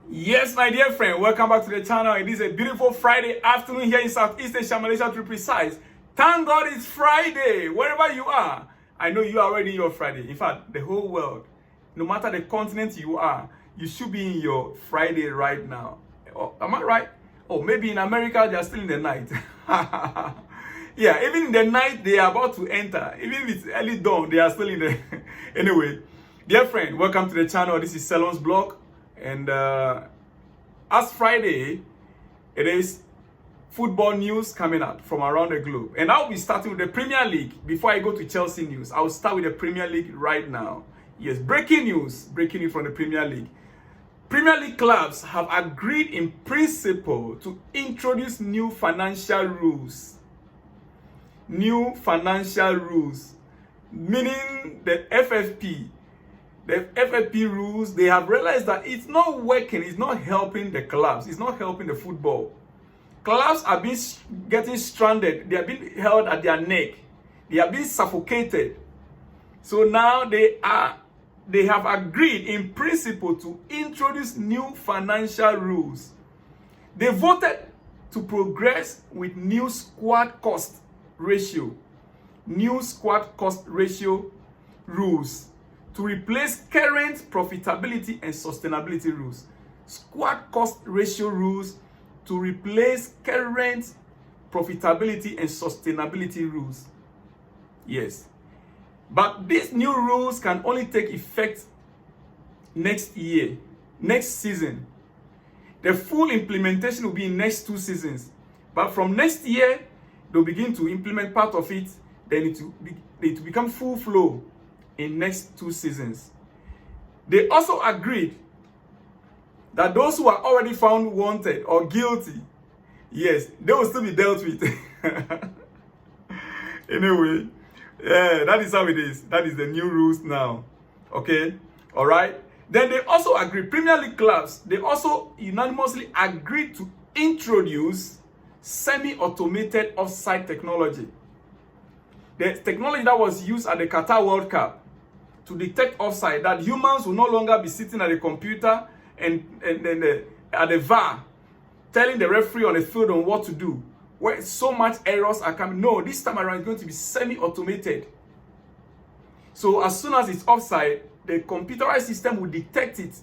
Yes, my dear friend, welcome back to the channel. It is a beautiful Friday afternoon here in Southeast Asia, Malaysia to be precise. Thank God it's Friday, wherever you are. I know you are already in your Friday. In fact, the whole world, no matter the continent you are, you should be in your Friday right now. Oh, am I right? Oh, maybe in America, they are still in the night. Yeah, even in the night, they are about to enter. Even if it's early dawn, they are still in the... Anyway, dear friend, welcome to the channel. This is Salon's Blog. And as Friday, it is football news coming out from around the globe. And I'll be starting with the Premier League. Before I go to Chelsea news, I'll start with the Premier League right now. Yes, breaking news from the Premier League. Premier League clubs have agreed in principle to introduce new financial rules. New financial rules, meaning the FFP. The FFP rules, they have realized that it's not working, it's not helping the clubs, it's not helping the football. Clubs are getting stranded, they are being held at their neck, they are being suffocated. So now they have agreed in principle to introduce new financial rules. They voted to progress with new squad cost ratio, rules to replace current profitability and sustainability rules. Squad cost ratio rules to replace current profitability and sustainability rules. Yes. But these new rules can only take effect next year, next season. The full implementation will be in next 2 seasons. But from next year, they'll begin to implement part of it, then it will become full flow in next 2 seasons. They also agreed that those who are already found wanted or guilty, yes, they will still be dealt with. Anyway, yeah, that is how it is. That is the new rules now. Okay, all right. Then they also agreed, Premier League clubs, they also unanimously agreed to introduce semi-automated offside technology. The technology that was used at the Qatar World Cup to detect offside, that humans will no longer be sitting at a computer and at the VAR telling the referee on the field on what to do, where so much errors are coming. No, this time around it's going to be semi-automated. So as soon as it's offside, the computerized system will detect it.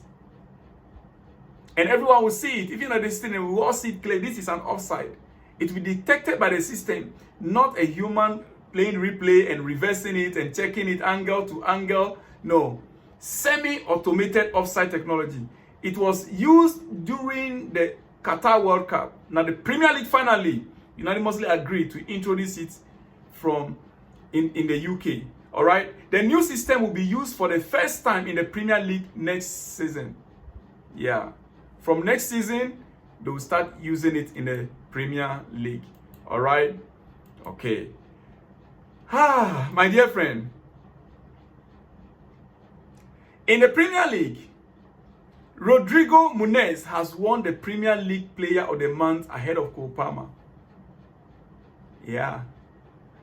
And everyone will see it. Even at the stadium, we will all see it clear. This is an offside. It will be detected by the system, not a human playing replay and reversing it and checking it angle to angle. No. Semi-automated offside technology. It was used during the Qatar World Cup. Now the Premier League finally unanimously agreed to introduce it in the UK. All right. The new system will be used for the first time in the Premier League next season. Yeah. From next season, they will start using it in the Premier League. All right. Okay. My dear friend, in the Premier League, Rodrigo Muniz has won the Premier League Player of the Month ahead of Cole Palmer. Yeah,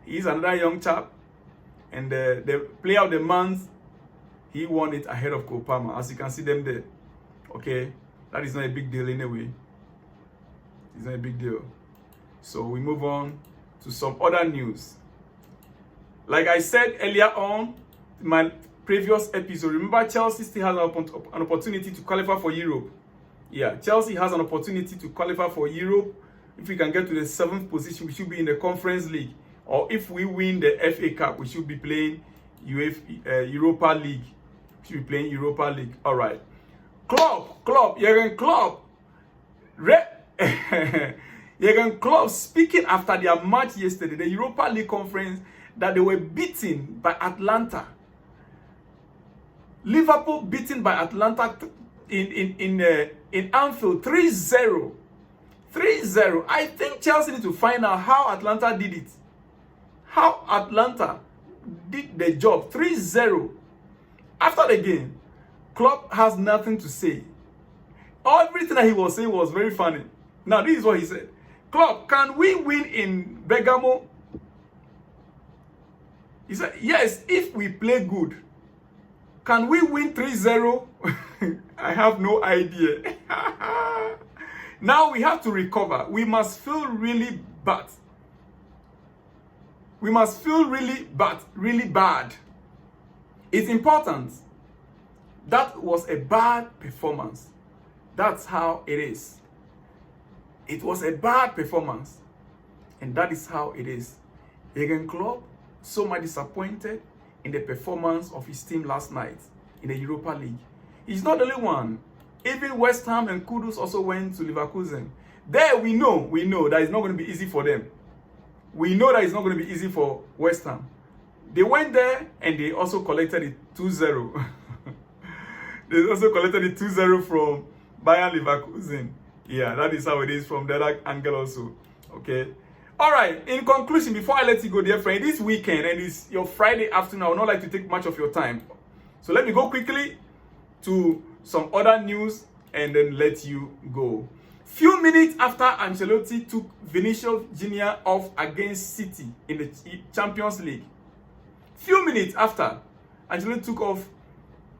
he's another young chap, and the Player of the Month, he won it ahead of Cole Palmer. As you can see them there. Okay, that is not a big deal anyway. It's not a big deal. So we move on to some other news. Like I said earlier on in my previous episode, remember Chelsea still has an opportunity to qualify for Europe. Yeah, Chelsea has an opportunity to qualify for Europe. If we can get to the 7th position, we should be in the Conference League. Or if we win the FA Cup, we should be playing Europa League. We should be playing Europa League. All right. Jurgen Klopp. Jurgen Klopp speaking after their match yesterday, the Europa League conference, that they were beaten by Atlanta. Liverpool beaten by Atlanta in Anfield 3-0. 3-0. I think Chelsea need to find out how Atlanta did it. How Atlanta did the job. 3-0. After the game, Klopp has nothing to say. Everything that he was saying was very funny. Now, this is what he said. Klopp, can we win in Bergamo? He said, yes, if we play good. Can we win 3-0? I have no idea. Now we have to recover. We must feel really bad. We must feel really bad. It's important. That was a bad performance. That's how it is. It was a bad performance. And that is how it is. Jurgen Klopp, so much disappointed in the performance of his team last night in the Europa League. He's not the only one. Even West Ham and Kudus also went to Leverkusen. There we know that it's not going to be easy for them. We know that it's not going to be easy for West Ham. They went there and they also collected it 2-0. They also collected it 2-0 from Bayern Leverkusen. Yeah, that is how it is from the other angle also. Okay. All right. In conclusion, before I let you go, dear friend, this weekend and it's your Friday afternoon, I would not like to take much of your time. So let me go quickly to some other news and then let you go. Few minutes after Ancelotti took Vinicius Jr. off against City in the Champions League. Few minutes after Ancelotti took off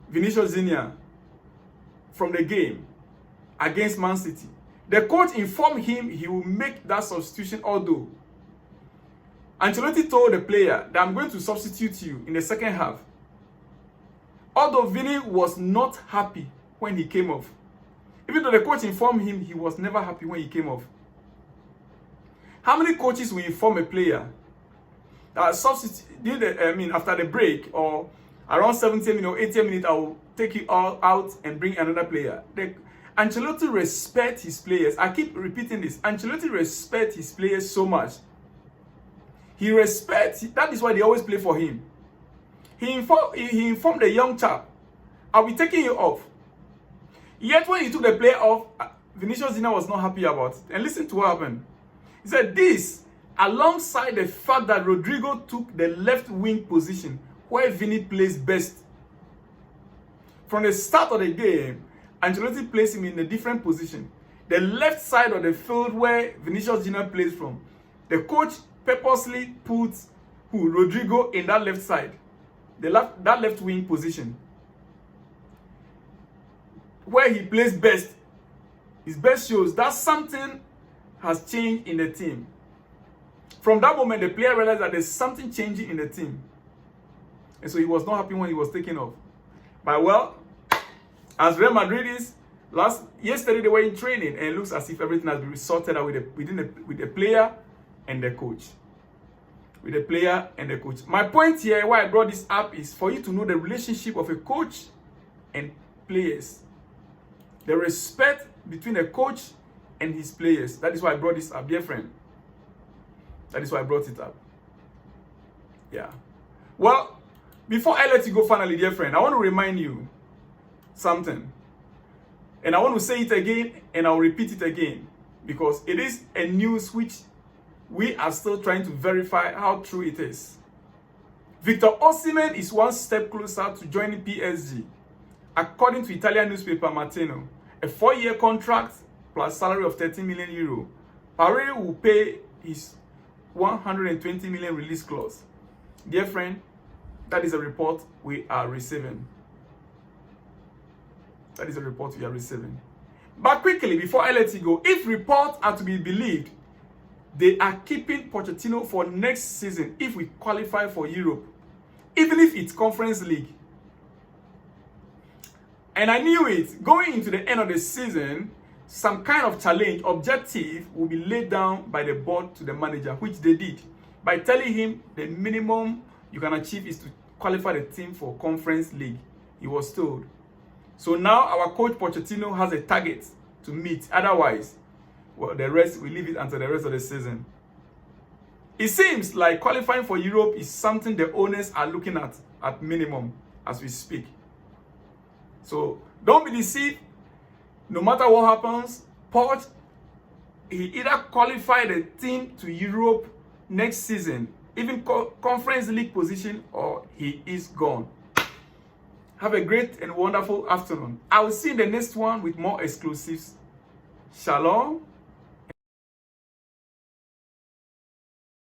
Vinicius Jr. from the game against Man City, the coach informed him he will make that substitution, although Ancelotti told the player that I'm going to substitute you in the second half. Although Vini was not happy when he came off. Even though the coach informed him, he was never happy when he came off. How many coaches will inform a player that after the break or around 70 minutes or 80 minutes, I will take you all out and bring another player? Ancelotti respects his players. I keep repeating this. Ancelotti respects his players so much. He respects, that is why they always play for him. He informed the young chap, I'll be taking you off. Yet when he took the player off, Vinicius Jr. was not happy about it. And listen to what happened. He said this, alongside the fact that Rodrigo took the left wing position where Vini plays best. From the start of the game, Ancelotti placed him in a different position. The left side of the field where Vinicius Jr. plays from. The coach purposely puts Rodrigo in that left side. That left wing position. Where he plays best. His best shows that something has changed in the team. From that moment, the player realized that there's something changing in the team. And so he was not happy when he was taken off. But well, as Real Madrid is, yesterday they were in training and it looks as if everything has been sorted out with the player and the coach. With the player and the coach. My point here, why I brought this up, is for you to know the relationship of a coach and players. The respect between a coach and his players. That is why I brought this up, dear friend. That is why I brought it up. Yeah. Well, before I let you go finally, dear friend, I want to remind you something. And I want to say it again and I'll repeat it again. Because it is a news which we are still trying to verify how true it is. Victor Osimhen is one step closer to joining PSG. According to Italian newspaper Mattino, a 4-year contract plus salary of 13 million euro. Paris will pay his 120 million release clause. Dear friend, that is a report we are receiving. That is a report we are receiving. But quickly, before I let you go, if reports are to be believed, they are keeping Pochettino for next season if we qualify for Europe, even if it's Conference League. And I knew it. Going into the end of the season, some kind of challenge, objective will be laid down by the board to the manager, which they did, by telling him the minimum you can achieve is to qualify the team for Conference League. He was told. So now our coach Pochettino has a target to meet. Otherwise, well, the rest, we leave it until the rest of the season. It seems like qualifying for Europe is something the owners are looking at minimum as we speak. So don't be deceived. No matter what happens, Poch, he either qualify the team to Europe next season, even Conference League position, or he is gone. Have a great and wonderful afternoon. I will see you in the next one with more exclusives. Shalom.